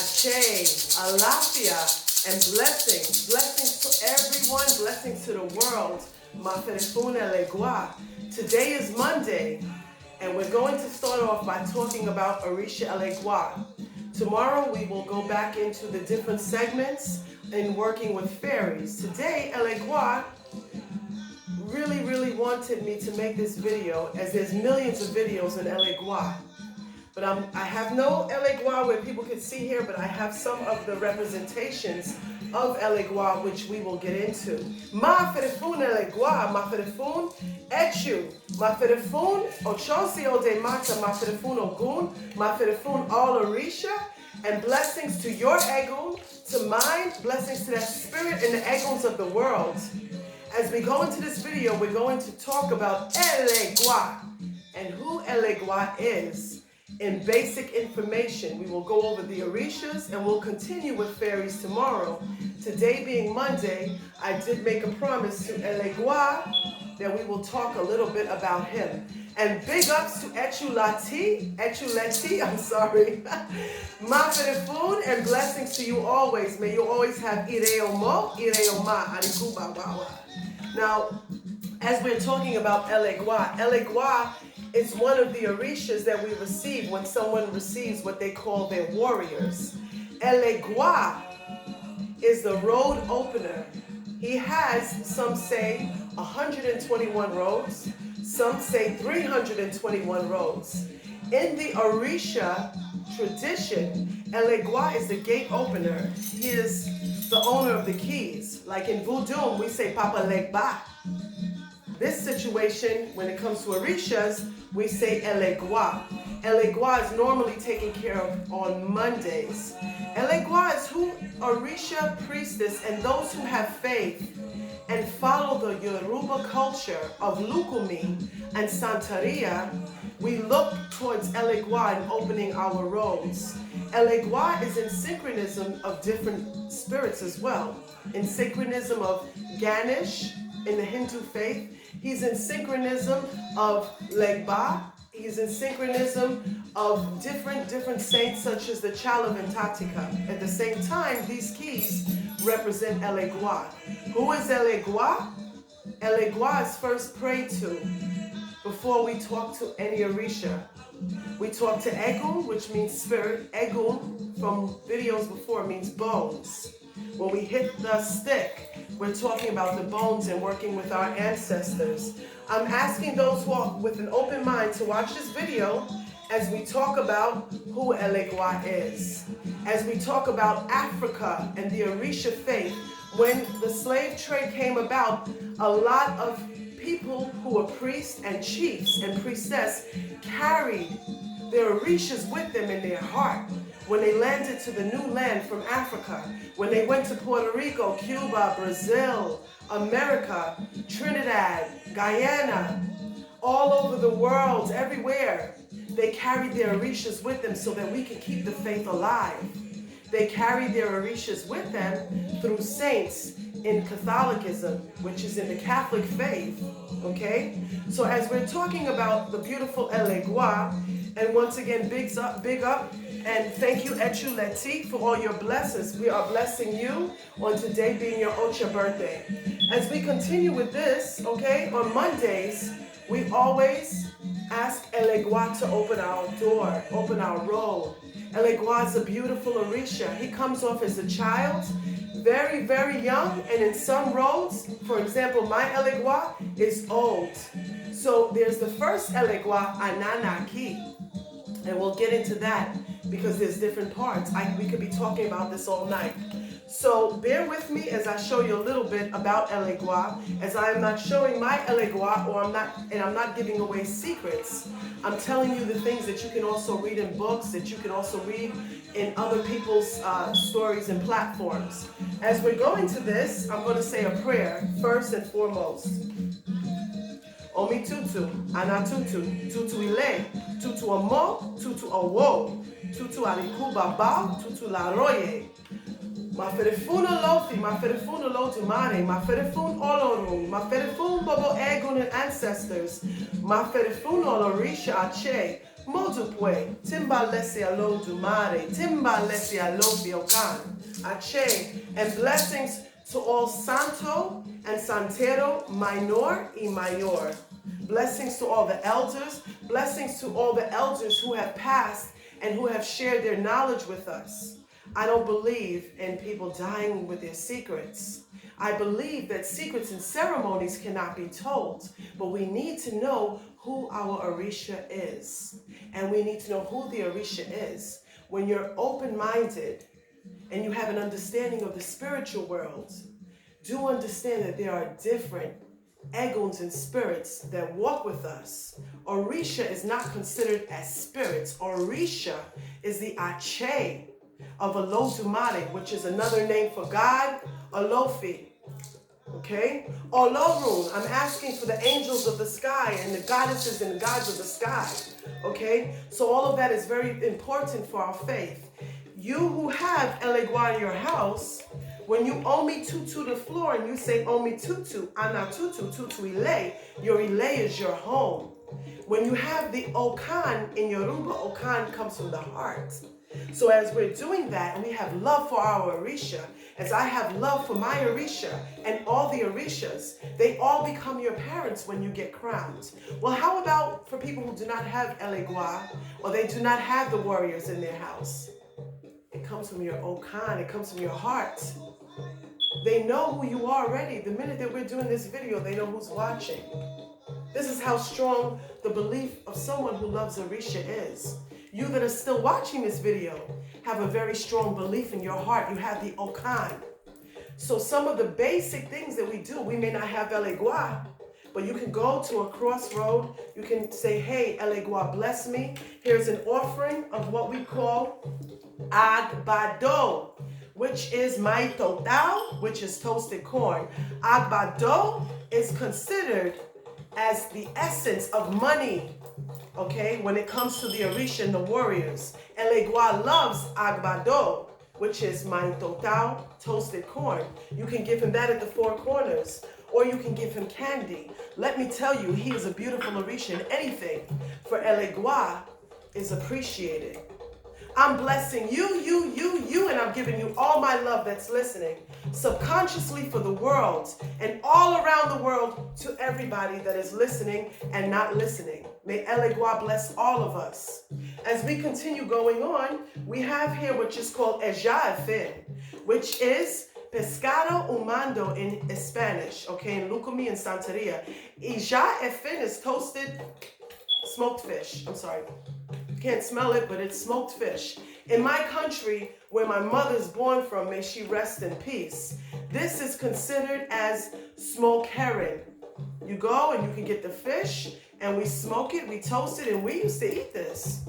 Ache, Alafia, and blessings. Blessings to everyone, blessings to the world. Maferfun, Elegua. Today is Monday, and we're going to start off by talking about Orisha Elegua. Tomorrow we will go back into the different segments in working with fairies. Today, Elegua really wanted me to make this video, as there's millions of videos in Elegua. But I have no Elegua where people can see here, but I have some of the representations of Elegua, which we will get into. Maferfun Elegua, Maferfun Esshu, Maferfun Ochosi de Mata, Maferfun Oggun, Maferfun all orisha, and blessings to your Oggun, to mine, blessings to that spirit and the Ogguns of the world. As we go into this video, we're going to talk about Elegua and who Elegua is. In basic information, we will go over the orishas and we'll continue with fairies tomorrow. Today being Monday, I did make a promise to Elegua that we will talk a little bit about him. And big ups to Esshu, I'm sorry. Maferfun, and blessings to you always. May you always have Ireomo, Ireoma, Arikuba, Wawa. Now, as we're talking about Elegua, Elegua is one of the orishas that we receive when someone receives what they call their warriors. Elegua is the road opener. He has, some say, 121 roads. Some say 321 roads. In the orisha tradition, Elegua is the gate opener. He is the owner of the keys. Like in Voodoo, we say Papa Legba. This situation, when it comes to orishas, we say Elegua. Elegua is normally taken care of on Mondays. Elegua is who orisha priestess and those who have faith and follow the Yoruba culture of Lukumi and Santeria. We look towards Elegua in opening our roads. Elegua is in synchronism of different spirits as well. In synchronism of Ganesh in the Hindu faith. He's in synchronism of Legba. He's in synchronism of different saints such as the Chalavantatika. At the same time, these keys represent Elegua. Who is Elegua? Elegua is first prayed to before we talk to any orisha. We talk to Oggun, which means spirit. Oggun, from videos before, means bones. When we hit the stick, we're talking about the bones and working with our ancestors. I'm asking those who are with an open mind to watch this video as we talk about who Elegua is. As we talk about Africa and the Orisha faith, when the slave trade came about, a lot of people who were priests and chiefs and priestess carried their orishas with them in their heart. When they landed to the new land from Africa, when they went to Puerto Rico, Cuba, Brazil, America, Trinidad, Guyana, all over the world, everywhere, they carried their orishas with them so that we can keep the faith alive. They carried their orishas with them through saints in Catholicism, which is in the Catholic faith, okay? So as we're talking about the beautiful Elegua, and once again, big up, and thank you, Esshu, for all your blessings. We are blessing you on today being your Ocha birthday. As we continue with this, okay, on Mondays, we always ask Elegua to open our door, open our road. Elegua is a beautiful orisha. He comes off as a child, very young, and in some roads, for example, my Elegua is old. So there's the first Elegua, Ananaki, and we'll get into that because there's different parts. We could be talking about this all night. So bear with me as I show you a little bit about Elegua, as I am not showing my Elegua, I'm not giving away secrets. I'm telling you the things that you can also read in books, that you can also read in other people's stories and platforms. As we're going to this, I'm going to say a prayer first and foremost. Omi tutu, ana tutu, tutu ile, tutu amo, tutu ooooo, tutu arikuba ba, tutu la roye. Maferfun olofi, Maferfun olotumare, Maferfun oloru, Maferfun bobo Oggun and ancestors, Maferfun olorisha ache, Modupwe, Timbalesi alo dumare, Timbalesi alo biokan, Ache, and blessings to all Santo and Santero, minor y mayor. Blessings to all the elders, blessings to all the elders who have passed and who have shared their knowledge with us. I don't believe in people dying with their secrets. I believe that secrets and ceremonies cannot be told, but we need to know who our orisha is. And we need to know who the orisha is. When you're open-minded and you have an understanding of the spiritual world, do understand that there are different Ogguns and spirits that walk with us. Orisha is not considered as spirits. Orisha is the ache of Olodumare, which is another name for God, Olofi. Okay? Olorun, I'm asking for the angels of the sky and the goddesses and the gods of the sky. Okay? So all of that is very important for our faith. You who have Elegua in your house, when you omi tutu the floor and you say omi tutu, ana tutu, tutu ile, your ile is your home. When you have the okan in Yoruba, okan comes from the heart. So as we're doing that and we have love for our orisha, as I have love for my orisha and all the orishas, they all become your parents when you get crowned. Well, how about for people who do not have Elegua or they do not have the warriors in their house? It comes from your okan, it comes from your heart. They know who you are already. The minute that we're doing this video, they know who's watching. This is how strong the belief of someone who loves orisha is. You that are still watching this video have a very strong belief in your heart. You have the okan. So some of the basic things that we do, we may not have Elegua, but you can go to a crossroad. You can say, hey, Elegua, bless me. Here's an offering of what we call agbado, which is maitotao, which is toasted corn. Agbado is considered as the essence of money, okay, when it comes to the orisha and the warriors. Elegua loves agbado, which is maitotao, toasted corn. You can give him that at the four corners, or you can give him candy. Let me tell you, he is a beautiful orisha, and anything for Elegua is appreciated. I'm blessing you, and I'm giving you all my love that's listening, subconsciously for the world, and all around the world to everybody that is listening and not listening. May Elegua bless all of us. As we continue going on, we have here which is called Eja, which is pescado humano in Spanish, okay, in Lucumi and Santeria. Eja is toasted smoked fish. I'm sorry. Can't smell it, but it's smoked fish. In my country, where my mother's born from, may she rest in peace, this is considered as smoked herring. You go and you can get the fish, and we smoke it, we toast it, and we used to eat this.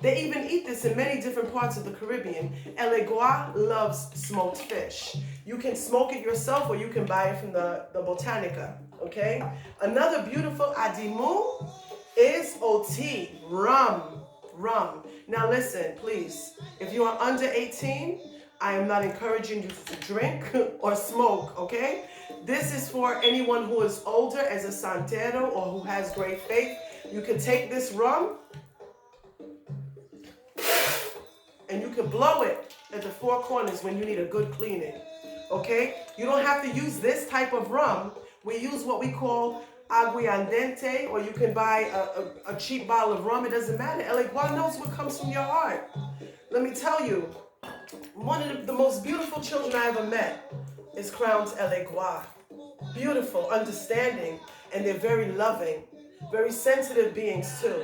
They even eat this in many different parts of the Caribbean. Elegua loves smoked fish. You can smoke it yourself, or you can buy it from the Botanica, okay? Another beautiful adimu is oti, rum. Now listen, please, if you are under 18, I am not encouraging you to drink or smoke, okay? This is for anyone who is older as a Santero or who has great faith. You can take this rum and you can blow it at the four corners when you need a good cleaning, okay? You don't have to use this type of rum. We use what we call aguardiente, or you can buy a cheap bottle of rum. It doesn't matter. Elegua knows what comes from your heart. Let me tell you, one of the most beautiful children I ever met is crowned Elegua. Beautiful, understanding, and they're very loving, very sensitive beings too.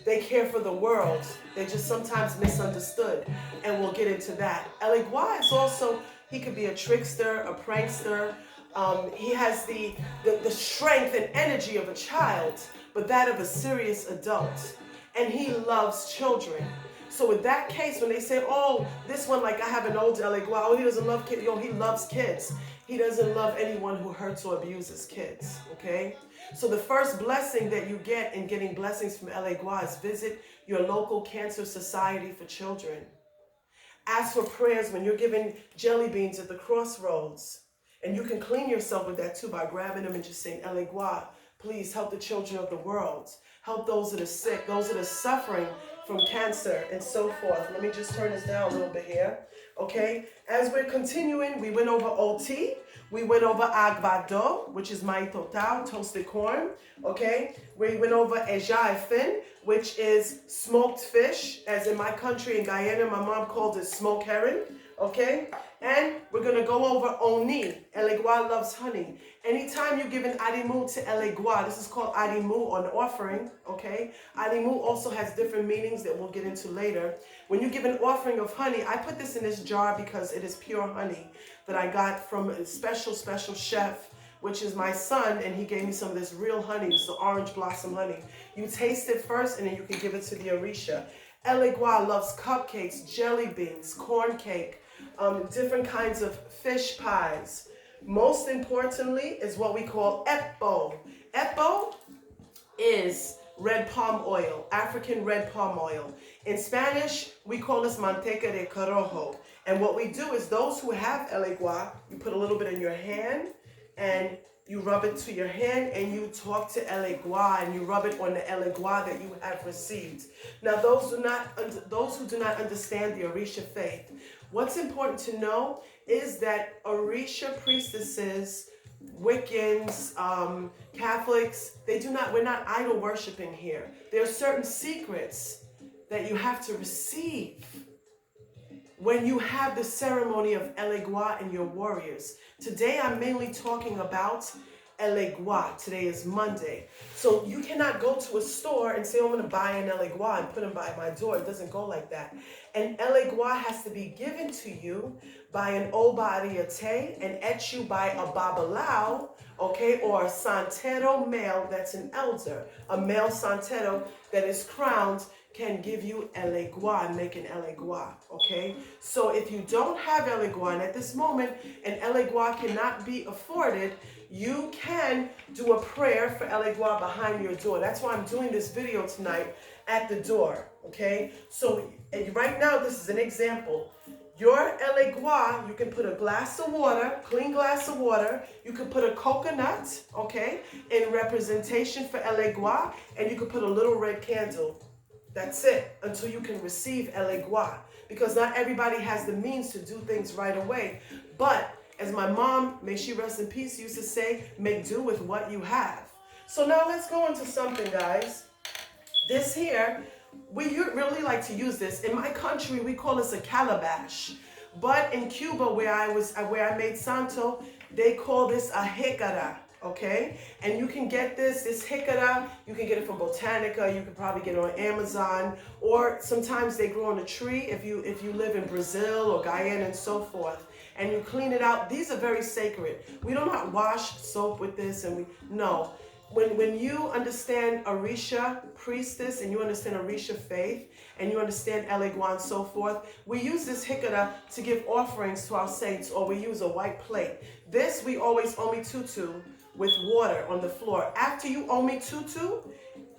They care for the world. They're just sometimes misunderstood, and we'll get into that. Elegua is also, he could be a trickster, a prankster. He has the strength and energy of a child, but that of a serious adult. And he loves children. So in that case, when they say, oh, this one, like I have an old Elegua, oh, he doesn't love kids. Yo, he loves kids. He doesn't love anyone who hurts or abuses kids, okay? So the first blessing that you get in getting blessings from Elegua is visit your local cancer society for children. Ask for prayers when you're giving jelly beans at the crossroads. And you can clean yourself with that too by grabbing them and just saying, Elegua, please help the children of the world. help those that are sick, those that are suffering from cancer and so forth. Let me just turn this down a little bit here. Okay, as we're continuing, we went over OT, we went over agbado, which is maíz total, toasted corn. Okay, we went over ejaifin, which is smoked fish, as in my country in Guyana, my mom called it smoked herring. Okay, and we're gonna go over oni. Elegua loves honey. Anytime you give an adimu to Elegua, this is called adimu, or an offering. Okay, adimu also has different meanings that we'll get into later. When you give an offering of honey, I put this in this jar because it is pure honey that I got from a special chef, which is my son, and he gave me some of this real honey, so orange blossom honey. You taste it first, and then you can give it to the orisha. Elegua loves cupcakes, jelly beans, corn cake, different kinds of fish pies. Most importantly is what we call epo. Epo is red palm oil, African red palm oil. In Spanish, we call this manteca de corojo. And what we do is those who have elegua, you put a little bit in your hand and you rub it to your hand and you talk to elegua and you rub it on the elegua that you have received. Now, those who do not understand the Orisha faith, what's important to know is that Orisha priestesses, Wiccans, Catholics, we're not idol worshiping here. There are certain secrets that you have to receive when you have the ceremony of Elegua and your warriors. Today, I'm mainly talking about Elegua. Today is Monday. So you cannot go to a store and say, oh, I'm going to buy an Elegua and put them by my door. It doesn't go like that. An Elegua has to be given to you by an initiatate, an Esshu by a babalao, okay, or a Santero male that's an elder. A male Santero that is crowned can give you Elegua and make an Elegua, okay? So if you don't have Elegua, and at this moment, an Elegua cannot be afforded, you can do a prayer for Elegua behind your door. That's why I'm doing this video tonight at the door, okay? So right now, this is an example. Your Elegua, you can put a glass of water, clean glass of water. You can put a coconut, okay, in representation for Elegua, and you can put a little red candle. That's it, until you can receive Elegua. Because not everybody has the means to do things right away. But as my mom, may she rest in peace, used to say, make do with what you have. So now let's go into something, guys. This here, we really like to use this. In my country, we call this a calabash. But in Cuba, where I made santo, they call this a jicara. Okay, and you can get this jicara, you can get it from Botanica, you can probably get it on Amazon, or sometimes they grow on a tree if you live in Brazil or Guyana and so forth, and you clean it out. These are very sacred. We do not wash soap with this, and no. When you understand Orisha priestess and you understand Orisha faith and you understand Elegua and so forth, we use this jicara to give offerings to our saints, or we use a white plate. This we always omitutu with water on the floor. After you omitutu,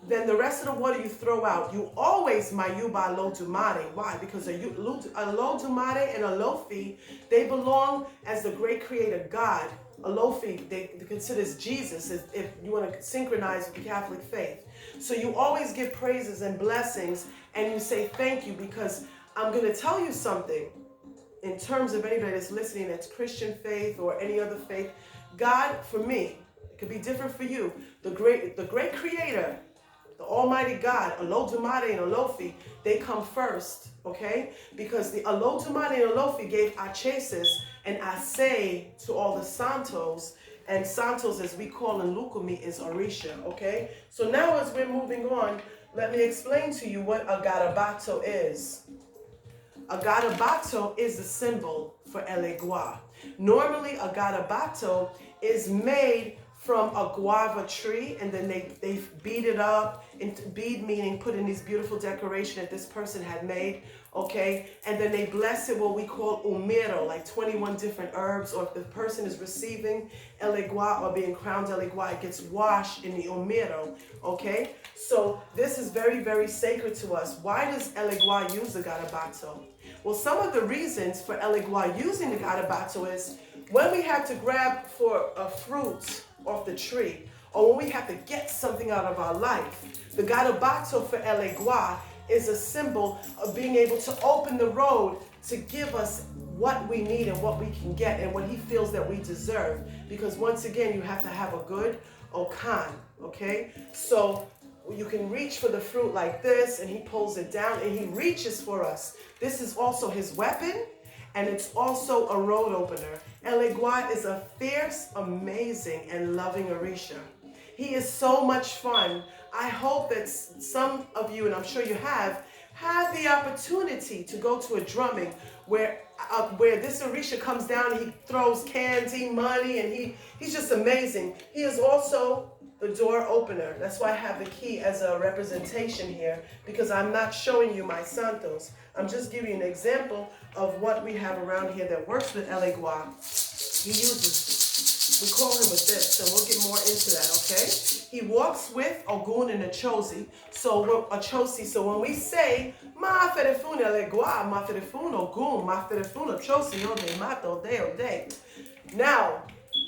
then the rest of the water you throw out. You always mayuba lo dumare. Why? Because a lo dumare and a lofi, they belong as the great creator God. A lofi, they considers Jesus, if you want to synchronize with the Catholic faith. So you always give praises and blessings, and you say thank you, because I'm going to tell you something. In terms of anybody that's listening that's Christian faith or any other faith, God, for me, it could be different for you. The great creator, the Almighty God, Olodumare and Olofi, they come first, okay? Because the Olodumare and Olofi gave Achesis and Ase to all the Santos, and Santos, as we call in Lukumi, is Orisha, okay? So now as we're moving on, let me explain to you what a garabato is. A garabato is the symbol for Elegua. Normally, a garabato is made from a guava tree, and then they beat it up, into bead meaning put in these beautiful decoration that this person had made, okay? And then they bless it, what we call umero, like 21 different herbs, or if the person is receiving Elegua or being crowned Elegua, it gets washed in the umero, okay? So this is very, very sacred to us. Why does Elegua use the garabato? Well, some of the reasons for Elegua using the garabato is when we have to grab for a fruit off the tree, or when we have to get something out of our life. The garabato for Elegua is a symbol of being able to open the road to give us what we need and what we can get and what he feels that we deserve. Because once again, you have to have a good okan, okay? So you can reach for the fruit like this, and he pulls it down and he reaches for us. This is also his weapon, and it's also a road opener. Elegua is a fierce, amazing, and loving orisha. He is so much fun. I hope that some of you, and I'm sure you have the opportunity to go to a drumming where this orisha comes down, he throws candy, money, and he's just amazing. He is also the door opener. That's why I have the key as a representation here, because I'm not showing you my santos. I'm just giving you an example of what we have around here that works with Elegua. He uses, we call him with this, and we'll get more into that, okay? He walks with Oggun and Ochosi. So when we say Maferfun Elegua, Maferfun Oggun, Maferfun Ochosi, Ode Mato, Ode. Now,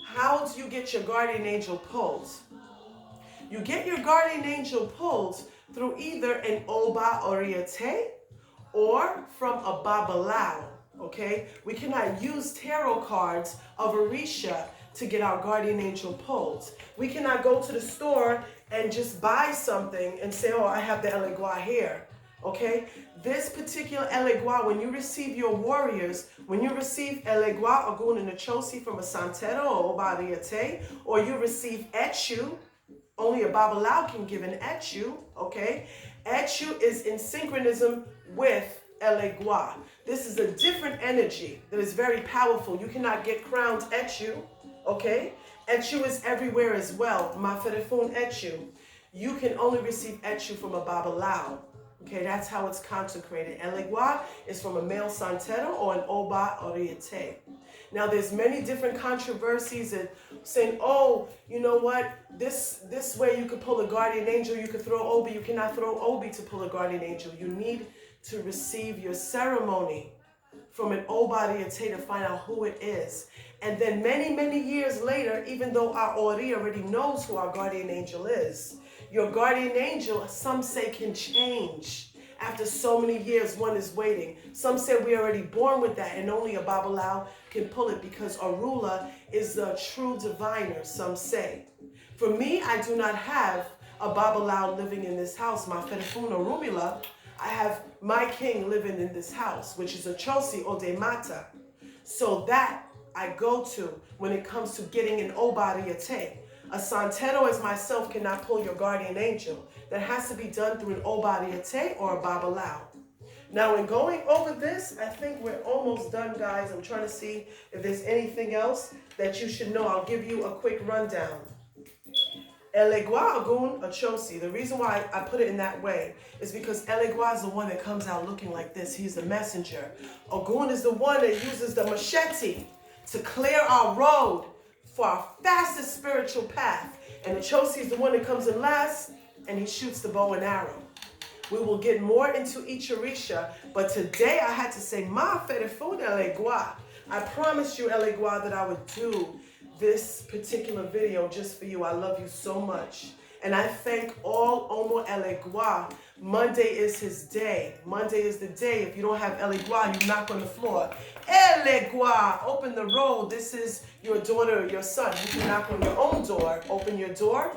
how do you get your guardian angel pulled? You get your guardian angel pulled through either an Oba Oriate or from a Babalao, okay? We cannot use tarot cards of Orisha to get our guardian angel pulled. We cannot go to the store and just buy something and say, oh, I have the Elegua here, okay? This particular Elegua, when you receive your warriors, when you receive Elegua, Oggun and Ochosi from a Santero or Oba Oriate, or you receive Esshu, only a Babalao can give an Esshu, okay? Esshu is in synchronism with Elegua. This is a different energy that is very powerful. You cannot get crowned Esshu, okay? Esshu is everywhere as well. Maferfun Esshu. You can only receive Esshu from a Babalao. Okay, that's how it's consecrated. Elegua is from a male Santero or an Oba Oriate. Now, there's many different controversies and saying, oh, you know what? This way you could pull a guardian angel, you could throw Obi. You cannot throw Obi to pull a guardian angel. You need to receive your ceremony from an Oba Oriate to find out who it is. And then many, many years later, even though our Ori already knows who our guardian angel is, your guardian angel, some say, can change. After so many years, one is waiting. Some say we're already born with that and only a Babalao can pull it because Arula is the true diviner, some say. For me, I do not have a Babalao living in this house. Maferfun or Rumila, I have my king living in this house, which is Ochosi or De Mata. So that I go to when it comes to getting an Oba Oriate. A Santero as myself cannot pull your guardian angel. That has to be done through an Oba Oriate or a Babalao. Now, in going over this, I think we're almost done, guys. I'm trying to see if there's anything else that you should know. I'll give you a quick rundown. Elegua, Oggun, Ochosi. The reason why I put it in that way is because Elegua is the one that comes out looking like this. He's the messenger. Oggun is the one that uses the machete to clear our road for our fastest spiritual path. And Ochosi is the one that comes in last, and he shoots the bow and arrow. We will get more into each orisha, but today I had to say, Maferfun Elegua. I promised you, Elegua, that I would do this particular video just for you. I love you so much. And I thank all Omo Elegua. Monday is his day. Monday is the day. If you don't have Elegua, you knock on the floor. Elegua, open the road. This is your daughter or your son. You can knock on your own door. Open your door.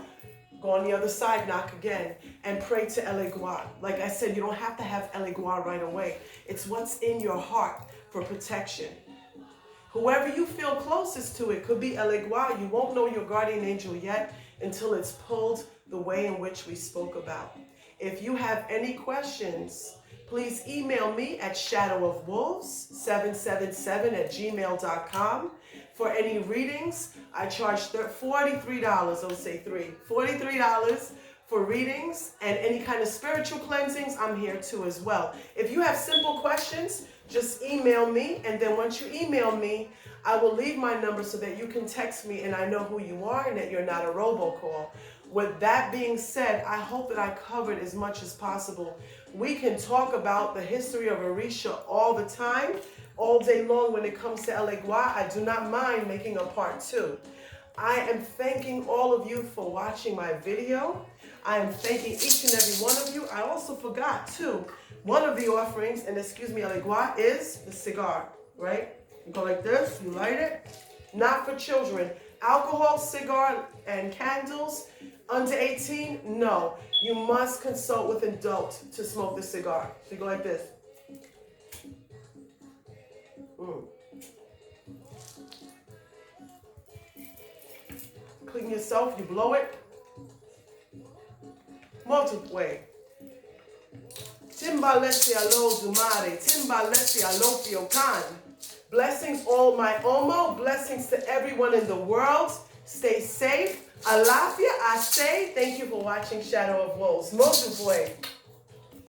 Go on the other side, knock again, and pray to Elegua. Like I said, you don't have to have Elegua right away. It's what's in your heart for protection. Whoever you feel closest to, it could be Elegua. You won't know your guardian angel yet until it's pulled the way in which we spoke about. If you have any questions, please email me at shadowofwolves777@gmail.com. For any readings, I charge $43, don't say three, $43 for readings, and any kind of spiritual cleansings, I'm here too as well. If you have simple questions, just email me, and then once you email me, I will leave my number so that you can text me and I know who you are and that you're not a robocall. With that being said, I hope that I covered as much as possible. We can talk about the history of Orisha all the time, all day long when it comes to Elegua. I do not mind making a part 2. I am thanking all of you for watching my video. I am thanking each and every one of you. I also forgot too, one of the offerings, and excuse me, Elegua, is the cigar, right? You go like this, you light it. Not for children. Alcohol, cigar, and candles, under 18, no. You must consult with an adult to smoke the cigar. So you go like this. Clean yourself, you blow it. Multiple. Timbalesi alo dumare, timbalesi alo kan. Blessings all my omo, blessings to everyone in the world. Stay safe. Alafia, I say, thank you for watching Shadow of Wolves. Multiple.